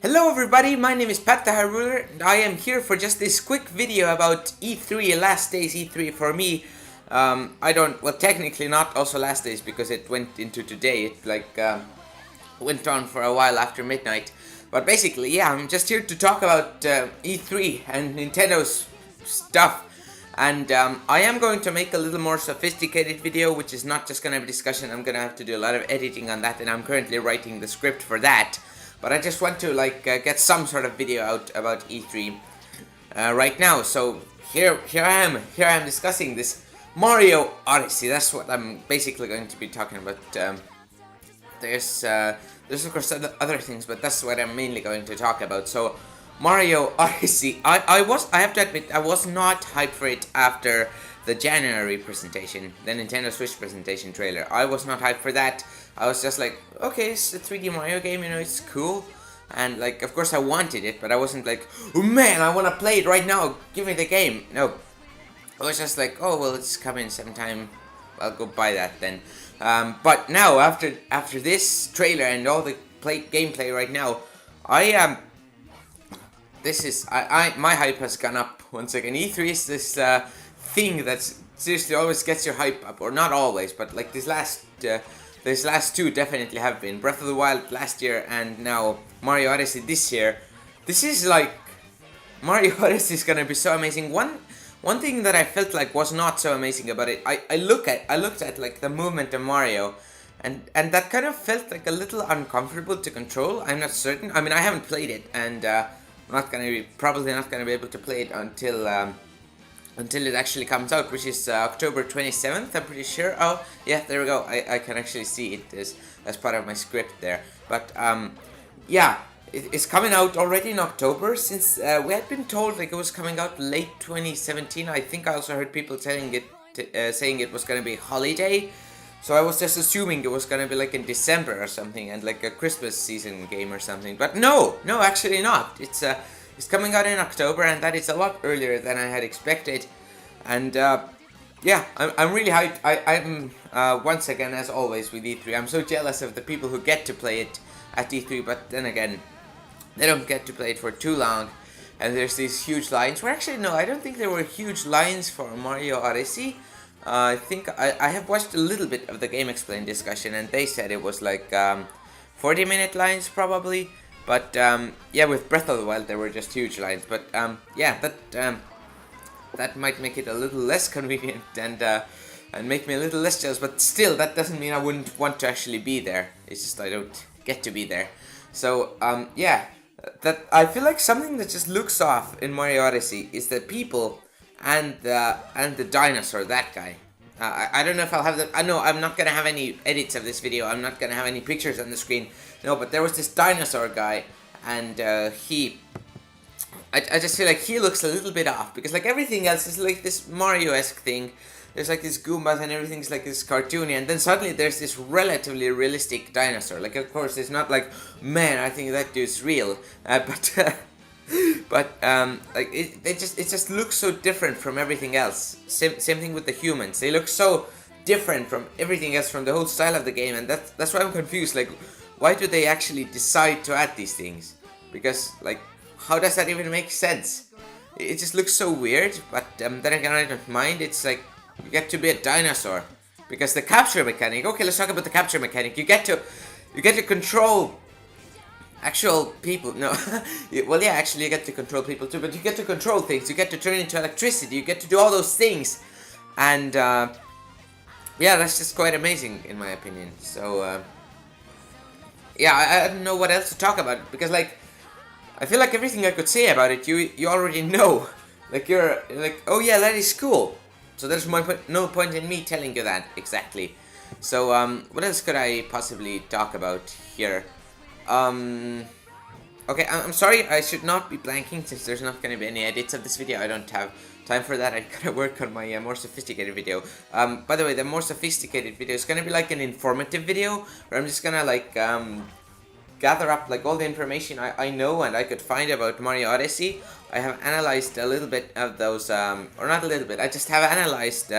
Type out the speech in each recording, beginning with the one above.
Hello everybody, my name is PatTheHyruler and I am here for just this quick video about E3, last day's E3 for me. Technically not also last day's because it went into today. It went on for a while after midnight. But basically, yeah, I'm just here to talk about E3 and Nintendo's stuff. And I am going to make a little more sophisticated video, which is not just going to be discussion. I'm going to have to do a lot of editing on that, and I'm currently writing the script for that. But I just want to get some sort of video out about E3 right now. So here I am discussing this Mario Odyssey. That's what I'm basically going to be talking about. There's of course other things, but that's what I'm mainly going to talk about. So Mario Odyssey. I have to admit I was not hyped for it after the January presentation, the Nintendo Switch presentation trailer. I was not hyped for that. I was just like, okay, it's a 3D Mario game, it's cool. And of course I wanted it, but I wasn't like, oh man, I want to play it right now, give me the game. No, I was just like, oh well, it's coming sometime, I'll go buy that then. But now, after this trailer and all the gameplay right now, my hype has gone up once again. E3 is this thing that seriously always gets your hype up, or not always, but these last two definitely have been. Breath of the Wild last year and now Mario Odyssey this year. This is Mario Odyssey is gonna be so amazing. One thing that I felt like was not so amazing about it, I looked at the movement of Mario, and that kind of felt like a little uncomfortable to control. I'm not certain. I mean, I haven't played it, and I'm probably not gonna be able to play it until it actually comes out, which is October 27th, I'm pretty sure. Oh, yeah, there we go. I can actually see it as part of my script there. But, yeah, it's coming out already in October, since we had been told it was coming out late 2017. I think I also heard people saying it was going to be holiday. So I was just assuming it was going to be in December or something, and a Christmas season game or something. But no, actually not. It's coming out in October, and that is a lot earlier than I had expected. And yeah, I'm really hyped. I'm once again, as always with E3, I'm so jealous of the people who get to play it at E3, but then again, they don't get to play it for too long. And there's these huge lines. Well, actually, no, I don't think there were huge lines for Mario Odyssey. I think I have watched a little bit of the Game Explain discussion, and they said it was 40-minute lines probably. But yeah, with Breath of the Wild there were just huge lines. But yeah, that might make it a little less convenient and make me a little less jealous. But still, that doesn't mean I wouldn't want to actually be there. It's just I don't get to be there. So yeah, that I feel like something that just looks off in Mario Odyssey is the people and the dinosaur, that guy. I don't know if I'll have the. I know I'm not gonna have any edits of this video. I'm not gonna have any pictures on the screen. No, but there was this dinosaur guy, and I just feel like he looks a little bit off, because everything else is this Mario-esque thing. There's these Goombas and everything's this cartoony, and then suddenly there's this relatively realistic dinosaur. Of course, it's not man, I think that dude's real, but it just looks so different from everything else. Same thing with the humans. They look so different from everything else, from the whole style of the game, and that's why I'm confused. Why do they actually decide to add these things? Because how does that even make sense? It just looks so weird. But then again, I don't mind. It's you get to be a dinosaur, because the capture mechanic. Okay, let's talk about the capture mechanic. You get to control actual people. No, well, yeah, actually you get to control people too, but you get to control things. You get to turn into electricity. You get to do all those things, and yeah, that's just quite amazing in my opinion. So yeah, I don't know what else to talk about, because I feel like everything I could say about it, you already know. You're oh yeah, that is cool. So there's no point in me telling you that exactly. So what else could I possibly talk about here? Okay, I'm sorry, I should not be blanking, since there's not going to be any edits of this video. I don't have time for that. I gotta work on my more sophisticated video. By the way, the more sophisticated video is going to be an informative video, where I'm just gonna gather up all the information I know and I could find about Mario Odyssey. I have analyzed a little bit of those, or not a little bit, I just have analyzed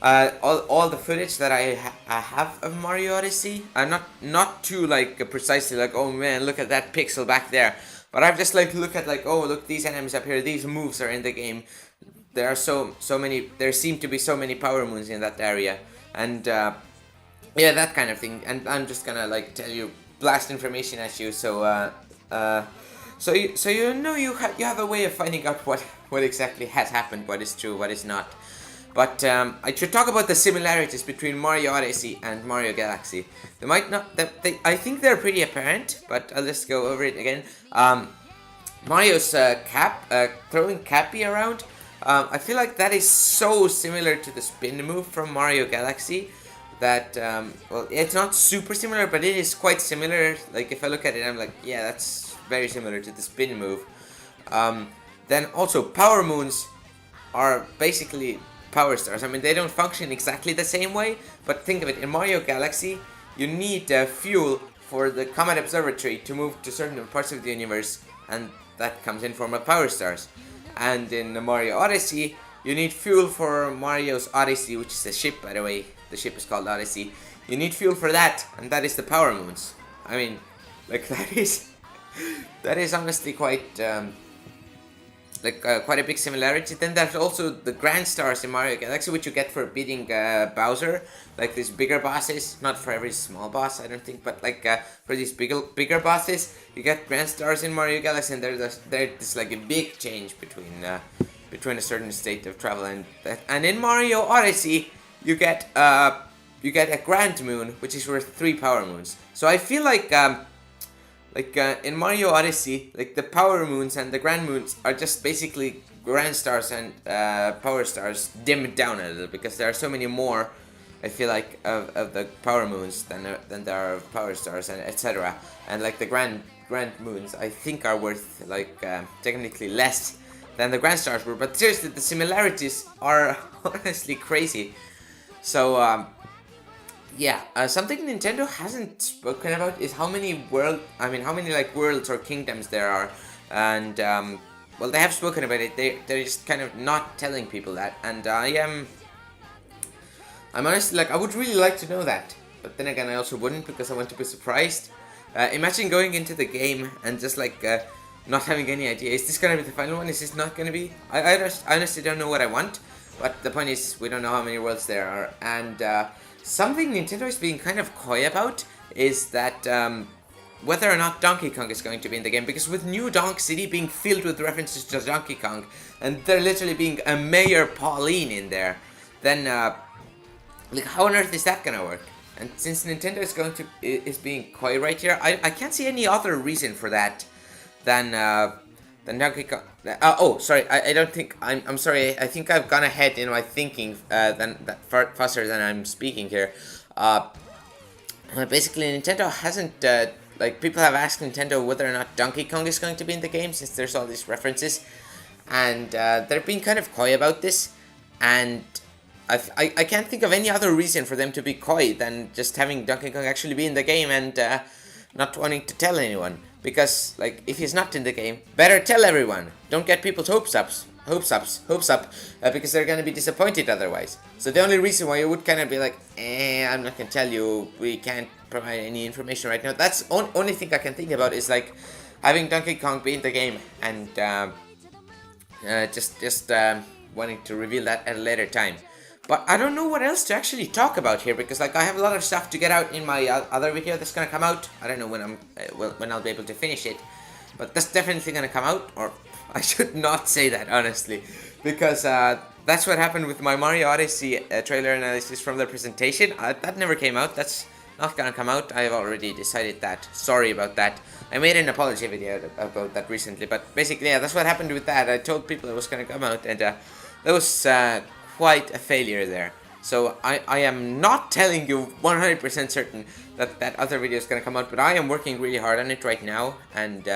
all the footage that I have of Mario Odyssey. I'm not too like precisely like, oh man, look at that pixel back there. But I've just like look at like, oh look, these enemies up here, these moves are in the game. There are so many. There seem to be so many power moons in that area, and yeah, that kind of thing. And I'm just gonna like tell you, blast information at you. So you know you have a way of finding out what exactly has happened, what is true, what is not. But I should talk about the similarities between Mario Odyssey and Mario Galaxy. They might not. I think they're pretty apparent, but I'll just go over it again. Mario's throwing Cappy around. I feel like that is so similar to the spin move from Mario Galaxy that well, it's not super similar, but it is quite similar. Like if I look at it, I'm like, yeah, that's very similar to the spin move. Then also power moons are basically power stars. I mean, they don't function exactly the same way, but think of it, in Mario Galaxy, you need fuel for the Comet Observatory to move to certain parts of the universe, and that comes in form of power stars. And in the Mario Odyssey, you need fuel for Mario's Odyssey, which is a ship, by the way. The ship is called Odyssey. You need fuel for that, and that is the power moons. I mean, like that is honestly quite quite a big similarity. Then there's also the Grand Stars in Mario Galaxy, which you get for beating Bowser, like these bigger bosses. Not for every small boss, I don't think, but like for these bigger bosses, you get Grand Stars in Mario Galaxy, and there's like a big change between a certain state of travel and in Mario Odyssey, you get a Grand Moon, which is worth 3 power moons. So I feel like in Mario Odyssey, like the power moons and the grand moons are just basically grand stars and power stars dimmed down a little, because there are so many more, I feel like, of the power moons than there are of power stars and etc. And like the grand moons, I think are worth like technically less than the grand stars were. But seriously, the similarities are honestly crazy. So yeah, something Nintendo hasn't spoken about is how many like worlds or kingdoms there are, and well, they have spoken about it. They're just kind of not telling people that, and I'm honestly like, I would really like to know that, but then again, I also wouldn't, because I want to be surprised. Imagine going into the game and just like not having any idea. Is this gonna be the final one? Is this not gonna be? I honestly don't know what I want, but the point is, we don't know how many worlds there are, and something Nintendo is being kind of coy about is that whether or not Donkey Kong is going to be in the game, because with New Donk City being filled with references to Donkey Kong, and there literally being a Mayor Pauline in there, then like how on earth is that gonna work? And since Nintendo is being coy right here, I can't see any other reason for that than Donkey Kong. Oh, sorry. I don't think I'm sorry. I think I've gone ahead in my thinking faster than I'm speaking here. Basically, Nintendo hasn't like, people have asked Nintendo whether or not Donkey Kong is going to be in the game, since there's all these references, and they're being kind of coy about this. And I can't think of any other reason for them to be coy than just having Donkey Kong actually be in the game and not wanting to tell anyone. Because, like, if he's not in the game, better tell everyone. Don't get people's hopes up, because they're gonna be disappointed otherwise. So the only reason why you would kind of be like, I'm not gonna tell you, we can't provide any information right now. That's only thing I can think about, is like having Donkey Kong be in the game and just wanting to reveal that at a later time. But I don't know what else to actually talk about here, because like I have a lot of stuff to get out in my other video that's gonna come out. I don't know when I'll be able to finish it, but that's definitely gonna come out. Or I should not say that, honestly, because that's what happened with my Mario Odyssey trailer analysis from the presentation. That never came out. That's not gonna come out. I've already decided that. Sorry about that. I made an apology video about that recently, but basically, yeah, that's what happened with that. I told people it was gonna come out, and that was quite a failure there. So I am not telling you 100% certain that other video is gonna come out, but I am working really hard on it right now, and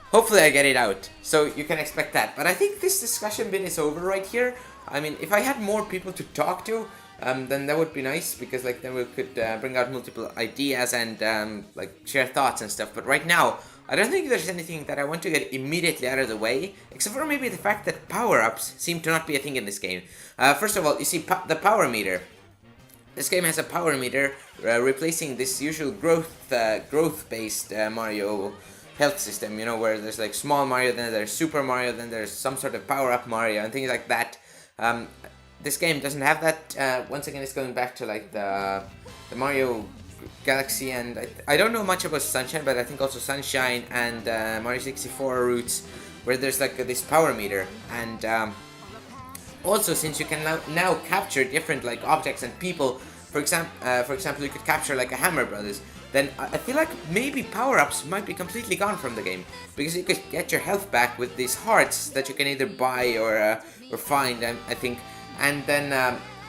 hopefully I get it out. So you can expect that. But I think this discussion bit is over right here. I mean, if I had more people to talk to, then that would be nice, because like then we could bring out multiple ideas and like share thoughts and stuff. But right now, I don't think there's anything that I want to get immediately out of the way, except for maybe the fact that power-ups seem to not be a thing in this game. First of all, you see the power meter. This game has a power meter, replacing this usual growth-based Mario health system, you know, where there's like small Mario, then there's Super Mario, then there's some sort of power-up Mario, and things like that. This game doesn't have that. Once again, it's going back to like the Mario Galaxy, and I don't know much about Sunshine, but I think also Sunshine and Mario 64 routes, where there's like this power meter, and also since you can now capture different like objects and people, for example, you could capture like a Hammer Brothers. Then I feel like maybe power-ups might be completely gone from the game, because you could get your health back with these hearts that you can either buy or find, I think, and then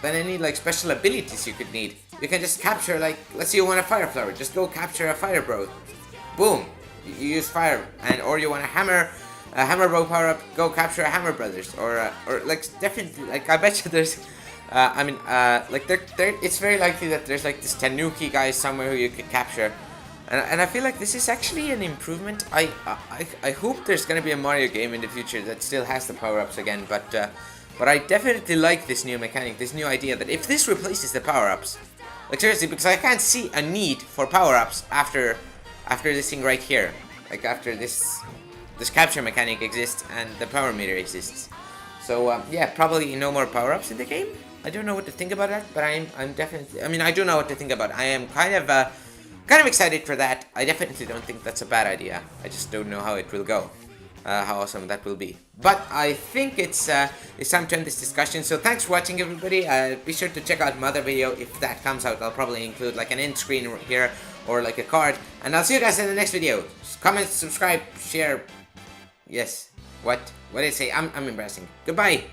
any like special abilities you could need. You can just capture, like, let's say you want a fire flower, just go capture a fire bro. Boom, you use fire, or you want a hammer bro power up, go capture a Hammer Brothers, or like definitely, like I bet you there's. Like it's very likely that there's like this Tanuki guy somewhere who you could capture, and I feel like this is actually an improvement. I hope there's gonna be a Mario game in the future that still has the power-ups again, but I definitely like this new mechanic, this new idea that if this replaces the power-ups, like seriously, because I can't see a need for power-ups after this thing right here, like after this capture mechanic exists and the power meter exists. So yeah, probably no more power-ups in the game. I don't know what to think about that, but I'm definitely, I mean, I do know what to think about it. I am kind of excited for that. I definitely don't think that's a bad idea. I just don't know how it will go, how awesome that will be. But I think it's time to end this discussion. So thanks for watching, everybody. Be sure to check out my other video if that comes out. I'll probably include like an end screen here or like a card. And I'll see you guys in the next video. Comment, subscribe, share. Yes. What did I say? I'm embarrassing. Goodbye.